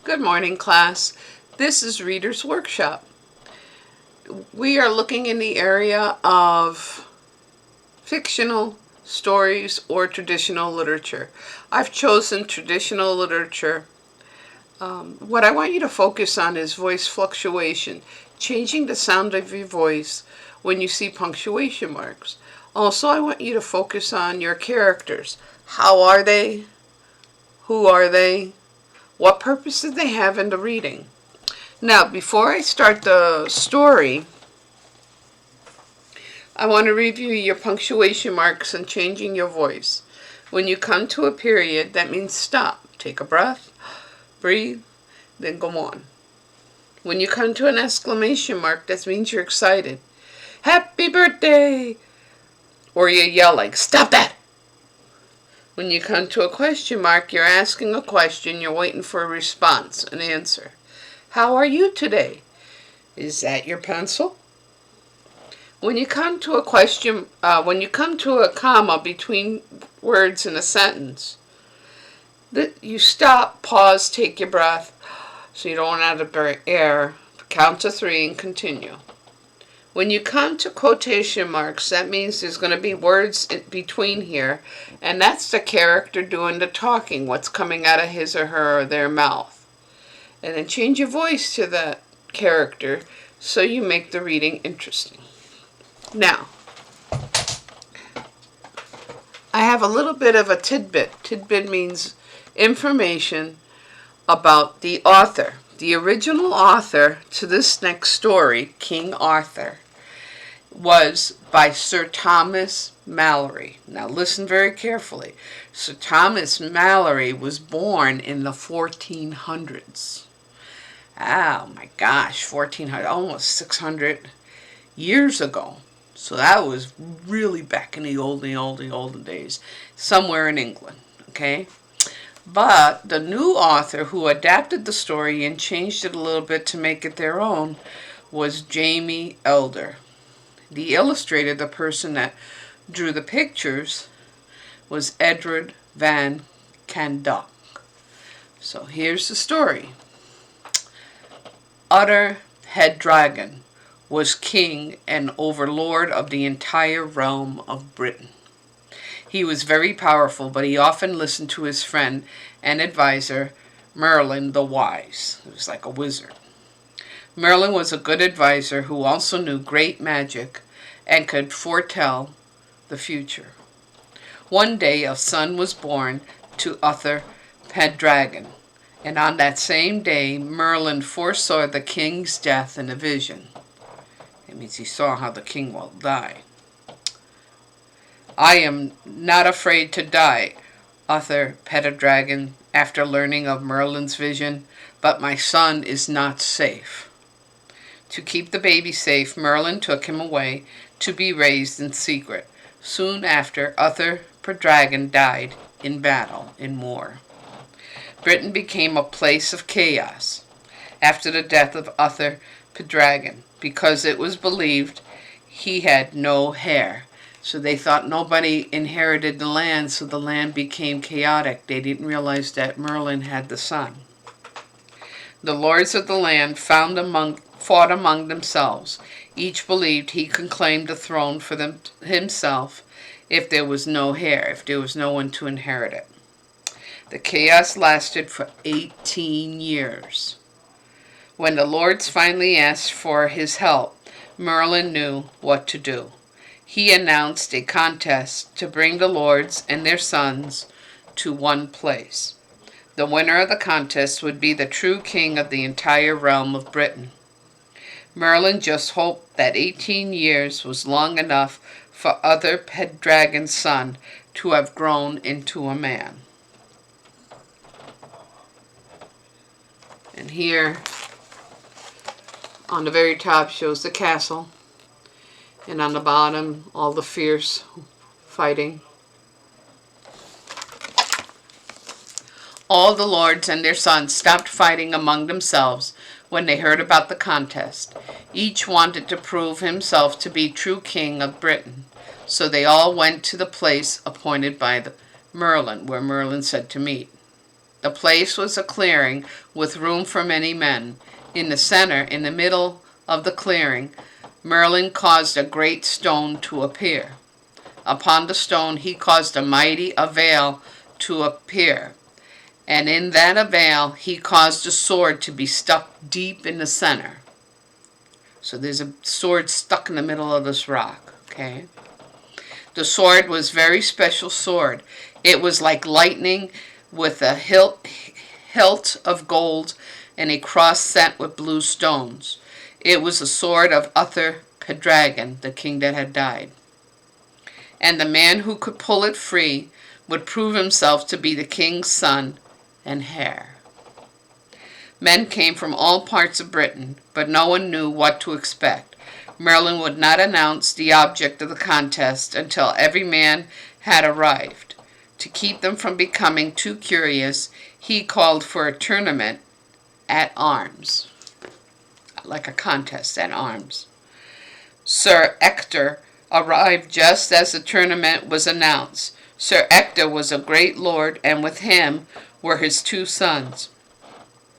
Good morning, class. This is Reader's Workshop. We are looking in the area of fictional stories or traditional literature. I've chosen traditional literature. What I want you to focus on is voice fluctuation, changing the sound of your voice when you see punctuation marks. Also, I want you to focus on your characters. How are they? Who are they? What purpose did they have in the reading? Now, before I start the story, I want to review your punctuation marks and changing your voice. When you come to a period, that means stop. Take a breath, breathe, then go on. When you come to an exclamation mark, that means you're excited. Happy birthday! Or you yell like, stop that! When you come to a question mark, you're asking a question, you're waiting for a response, an answer. How are you today? Is that your pencil? When you come to a comma between words in a sentence, you stop, pause, take your breath, so you don't run out of air, count to 3 and continue. When you come to quotation marks, that means there's going to be words in between here, and that's the character doing the talking, what's coming out of his or her or their mouth. And then change your voice to that character so you make the reading interesting. Now, I have a little bit of a tidbit. Tidbit means information about the author. The original author to this next story, King Arthur, was by Sir Thomas Malory. Now listen very carefully. Sir Thomas Malory was born in the 1400s. Oh my gosh, 1400, almost 600 years ago. So that was really back in the olden days, somewhere in England, okay? But the new author who adapted the story and changed it a little bit to make it their own was Jamie Elder. The illustrator, the person that drew the pictures, was Edward Van Candok. So here's the story. Uther Pendragon was king and overlord of the entire realm of Britain. He was very powerful, but he often listened to his friend and advisor, Merlin the Wise. He was like a wizard. Merlin was a good advisor who also knew great magic and could foretell the future. One day a son was born to Uther Pendragon, and on that same day Merlin foresaw the king's death in a vision. It means he saw how the king will die. I am not afraid to die, Uther Pendragon, after learning of Merlin's vision, but my son is not safe. To keep the baby safe, Merlin took him away to be raised in secret. Soon after, Uther Pendragon died in battle in war. Britain became a place of chaos after the death of Uther Pendragon, because it was believed he had no heir. So they thought nobody inherited the land, so the land became chaotic. They didn't realize that Merlin had the son. The lords of the land fought among themselves. Each believed he could claim the throne for himself if there was no heir, if there was no one to inherit it. The chaos lasted for 18 years. When the lords finally asked for his help, Merlin knew what to do. He announced a contest to bring the lords and their sons to one place. The winner of the contest would be the true king of the entire realm of Britain. Merlin just hoped that 18 years was long enough for Uther Pendragon's son to have grown into a man. And here on the very top shows the castle, and on the bottom all the fierce fighting. All the lords and their sons stopped fighting among themselves when they heard about the contest. Each wanted to prove himself to be true king of Britain, so they all went to the place appointed by Merlin, where Merlin said to meet. The place was a clearing with room for many men. In the center, in the middle of the clearing, Merlin caused a great stone to appear. Upon the stone he caused a mighty avail to appear, and in that avail he caused a sword to be stuck deep in the center. So there's a sword stuck in the middle of this rock, okay? The sword was a very special sword. It was like lightning with a hilt of gold and a cross set with blue stones. It was the sword of Uther Pendragon, the king that had died. And the man who could pull it free would prove himself to be the king's son and heir. Men came from all parts of Britain, but no one knew what to expect. Merlin would not announce the object of the contest until every man had arrived. To keep them from becoming too curious, he called for a tournament at arms, like a contest at arms. Sir Ector arrived just as the tournament was announced. Sir Ector was a great lord, and with him were his 2 sons.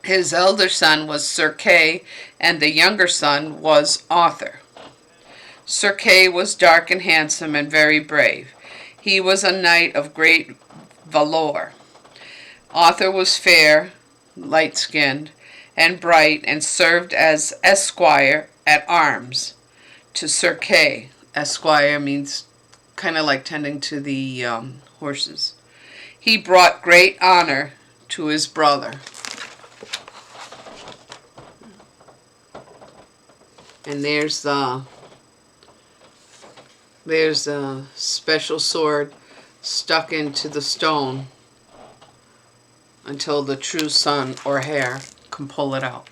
His elder son was Sir Kay, and the younger son was Arthur. Sir Kay was dark and handsome and very brave. He was a knight of great valor. Arthur was fair, light-skinned, and bright, and served as esquire at arms to Sir Kay. Esquire means kind of like tending to the horses. He brought great honor to his brother. And there's a special sword stuck into the stone until the true son or heir can pull it out.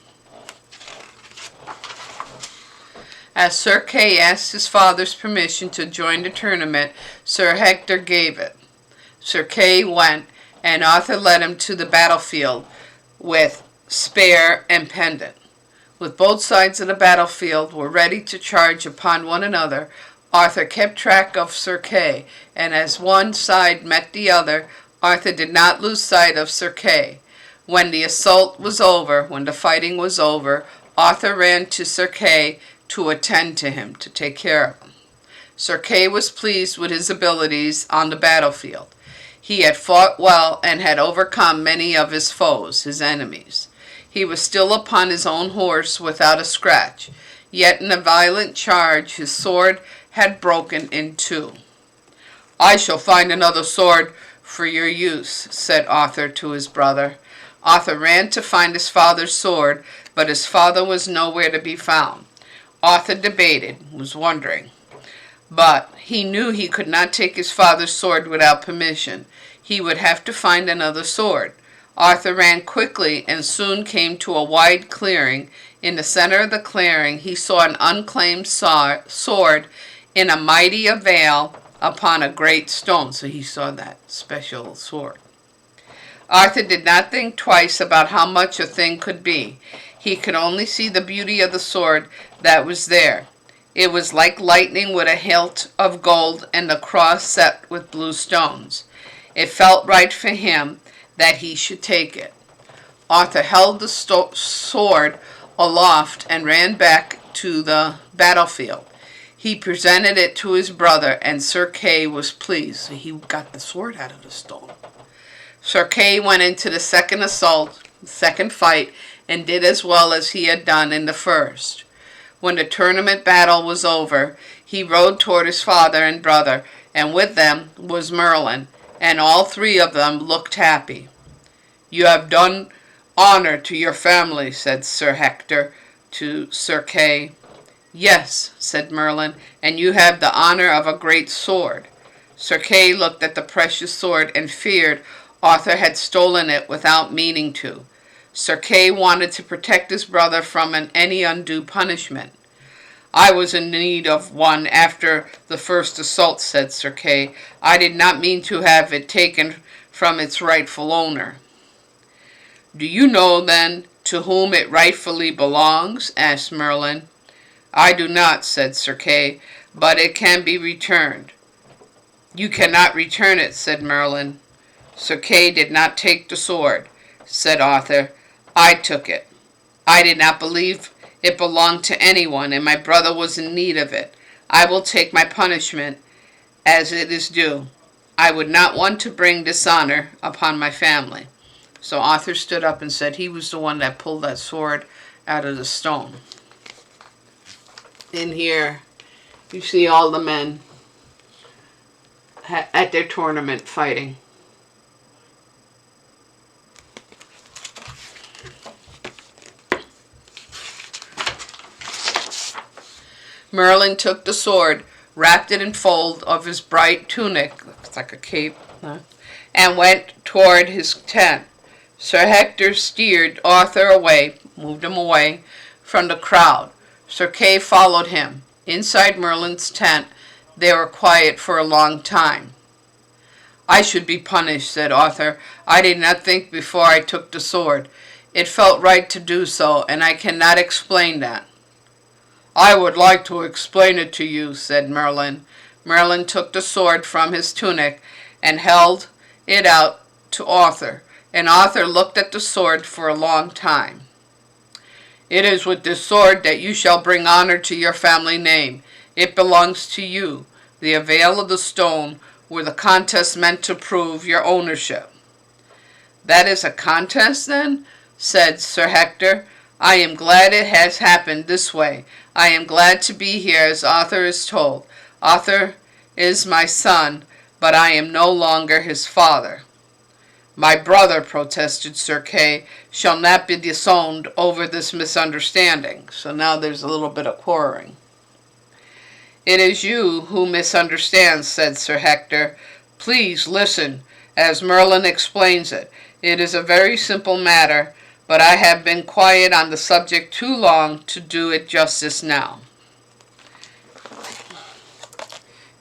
As Sir Kay asked his father's permission to join the tournament, Sir Hector gave it. Sir Kay went, and Arthur led him to the battlefield with spear and pendant. With both sides of the battlefield were ready to charge upon one another, Arthur kept track of Sir Kay, and as one side met the other, Arthur did not lose sight of Sir Kay. When the assault was over, when the fighting was over, Arthur ran to Sir Kay to attend to him, to take care of him. Sir Kay was pleased with his abilities on the battlefield. He had fought well and had overcome many of his foes, his enemies. He was still upon his own horse without a scratch, yet in a violent charge his sword had broken in 2. "I shall find another sword for your use," said Arthur to his brother. Arthur ran to find his father's sword, but his father was nowhere to be found. Arthur debated, was wondering, but he knew he could not take his father's sword without permission. He would have to find another sword. Arthur ran quickly and soon came to a wide clearing. In the center of the clearing he saw an unclaimed sword in a mighty avail upon a great stone. So he saw that special sword. Arthur did not think twice about how much a thing could be. He could only see the beauty of the sword that was there. It was like lightning with a hilt of gold and the cross set with blue stones. It felt right for him that he should take it. Arthur held the sword aloft and ran back to the battlefield. He presented it to his brother, and Sir Kay was pleased. So he got the sword out of the stone. Sir Kay went into the second assault, second fight, and did as well as he had done in the first. When the tournament battle was over, he rode toward his father and brother, and with them was Merlin, and all 3 of them looked happy. "You have done honor to your family," said Sir Hector to Sir Kay. "Yes," said Merlin, "and you have the honor of a great sword." Sir Kay looked at the precious sword and feared Arthur had stolen it without meaning to. Sir Kay wanted to protect his brother from any undue punishment. "I was in need of one after the first assault," said Sir Kay. "I did not mean to have it taken from its rightful owner." "Do you know, then, to whom it rightfully belongs?" asked Merlin. "I do not," said Sir Kay, "but it can be returned." "You cannot return it," said Merlin. Sir Kay did not take the sword. said Arthur. I took it. I did not believe it belonged to anyone, and my brother was in need of it. I will take my punishment as it is due. I would not want to bring dishonor upon my family. So Arthur stood up and said he was the one that pulled that sword out of the stone. In here, you see all the men at their tournament fighting. Merlin took the sword, wrapped it in fold of his bright tunic, looks like a cape, and went toward his tent. Sir Hector steered Arthur away, moved him away from the crowd. Sir Kay followed him. Inside Merlin's tent, they were quiet for a long time. I should be punished, said Arthur. I did not think before I took the sword. It felt right to do so, and I cannot explain that. I would like to explain it to you, said Merlin. Merlin took the sword from his tunic and held it out to Arthur, and Arthur looked at the sword for a long time. It is with this sword that you shall bring honor to your family name. It belongs to you. The avail of the stone were the contest meant to prove your ownership. That is a contest, then? Said Sir Hector. I am glad it has happened this way. I am glad to be here as Arthur is told. Arthur is my son, but I am no longer his father. My brother, protested Sir Kay, shall not be disowned over this misunderstanding. So now there's a little bit of quarreling. It is you who misunderstand, said Sir Hector. Please listen, as Merlin explains it. It is a very simple matter, but I have been quiet on the subject too long to do it justice now.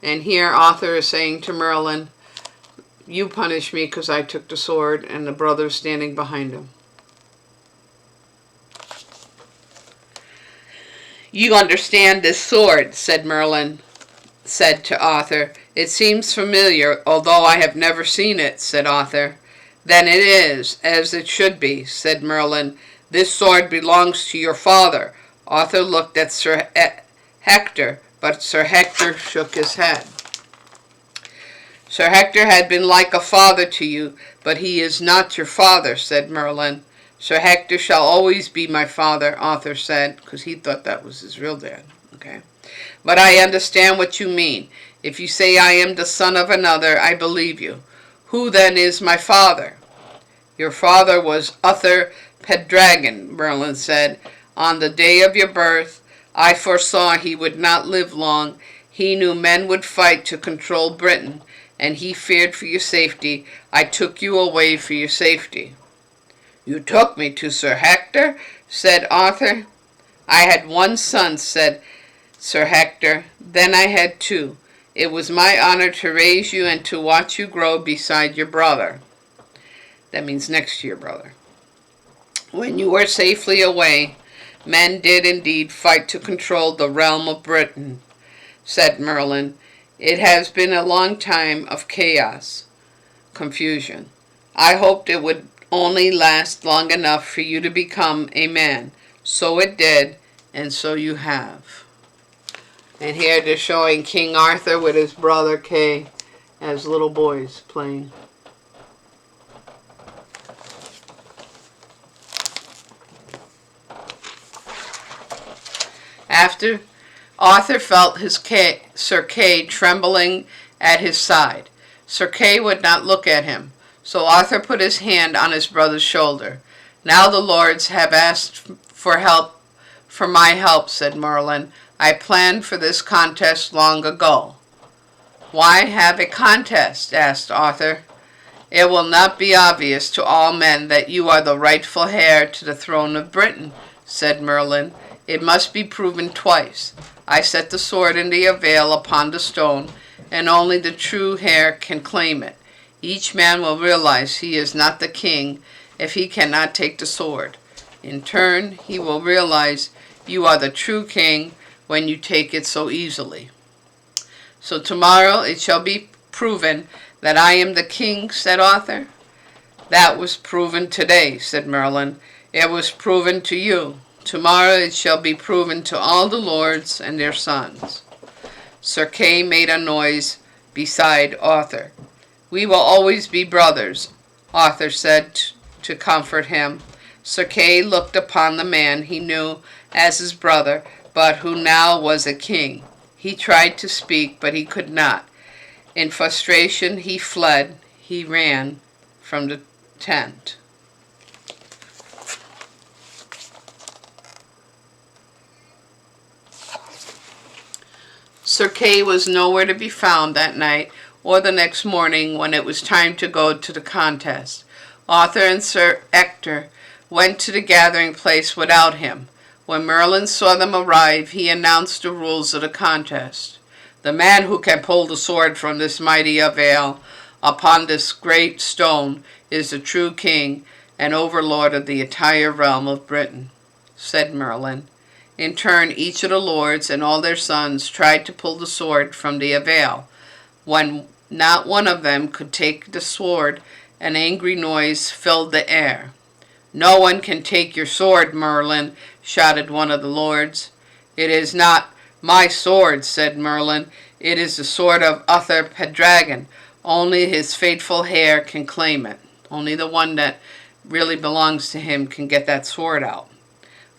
And here Arthur is saying to Merlin, you punish me because I took the sword, and the brother's standing behind him. You understand this sword, said Merlin, said to Arthur. It seems familiar, although I have never seen it, said Arthur. Then it is, as it should be, said Merlin. This sword belongs to your father. Arthur looked at Sir Hector, but Sir Hector shook his head. Sir Hector had been like a father to you, but he is not your father, said Merlin. Sir Hector shall always be my father, Arthur said, because he thought that was his real dad. Okay, but I understand what you mean. If you say I am the son of another, I believe you. Who then is my father? Your father was Uther Pendragon, Merlin said. On the day of your birth, I foresaw he would not live long. He knew men would fight to control Britain, and he feared for your safety. I took you away for your safety. You took me to Sir Hector, said Arthur. I had one son, said Sir Hector. Then I had two. It was my honor to raise you and to watch you grow beside your brother. That means next to your brother. When you were safely away, men did indeed fight to control the realm of Britain, said Merlin. It has been a long time of chaos, confusion. I hoped it would only last long enough for you to become a man. So it did, and so you have. And here they're showing King Arthur with his brother Kay as little boys playing. After Arthur felt Sir Kay trembling at his side. Sir Kay would not look at him, so Arthur put his hand on his brother's shoulder. Now the lords have asked for my help, said Merlin. I planned for this contest long ago. Why have a contest? Asked Arthur. It will not be obvious to all men that you are the rightful heir to the throne of Britain, said Merlin. It must be proven twice. I set the sword in the avail upon the stone, and only the true heir can claim it. Each man will realize he is not the king if he cannot take the sword. In turn, he will realize you are the true king when you take it so easily. So tomorrow it shall be proven that I am the king, said Arthur. "That was proven today," said Merlin. "It was proven to you. Tomorrow it shall be proven to all the lords and their sons." Sir Kay made a noise beside Arthur. "We will always be brothers," Arthur said to comfort him. Sir Kay looked upon the man he knew as his brother, but who now was a king. He tried to speak, but he could not. In frustration he fled. He ran from the tent. Sir Kay was nowhere to be found that night or the next morning when it was time to go to the contest. Arthur and Sir Ector went to the gathering place without him. When Merlin saw them arrive, he announced the rules of the contest. "The man who can pull the sword from this mighty avail upon this great stone is the true king and overlord of the entire realm of Britain," said Merlin. In turn, each of the lords and all their sons tried to pull the sword from the avail. When not one of them could take the sword, an angry noise filled the air. "No one can take your sword, Merlin," shouted one of the lords. "It is not my sword," said Merlin. "It is the sword of Uther Pendragon. Only his faithful heir can claim it. Only the one that really belongs to him can get that sword out."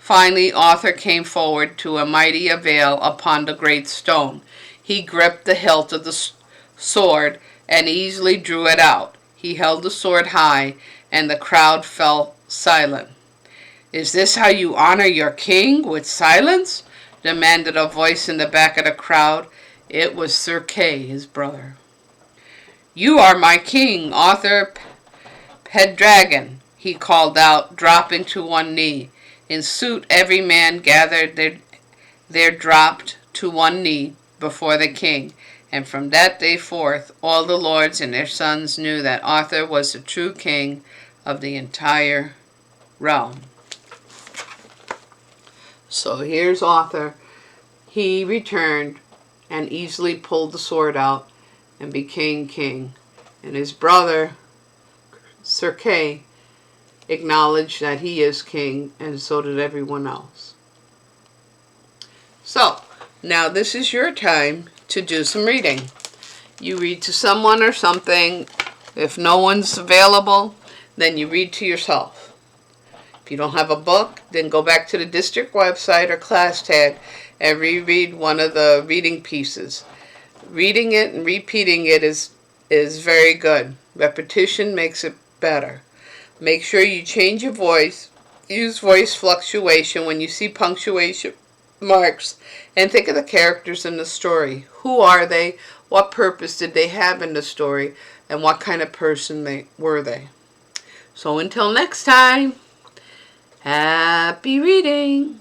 Finally, Arthur came forward to a mighty avail upon the great stone. He gripped the hilt of the sword and easily drew it out. He held the sword high, and the crowd fell silent. "Is this how you honor your king, with silence?" demanded a voice in the back of the crowd. It was Sir Kay, his brother. "You are my king, Arthur Pendragon," he called out, dropping to one knee. In suit, every man gathered there dropped to one knee before the king, and from that day forth all the lords and their sons knew that Arthur was the true king of the entire realm. So here's Arthur. He returned and easily pulled the sword out and became king, and his brother Sir Kay acknowledged that he is king, and so did everyone else. So, now this is your time to do some reading. You read to someone or something. If no one's available, then you read to yourself. If you don't have a book, then go back to the district website or class tag and reread one of the reading pieces. Reading it and repeating it is very good. Repetition makes it better. Make sure you change your voice. Use voice fluctuation when you see punctuation marks, and think of the characters in the story. Who are they? What purpose did they have in the story? And what kind of person were they? So until next time, happy reading.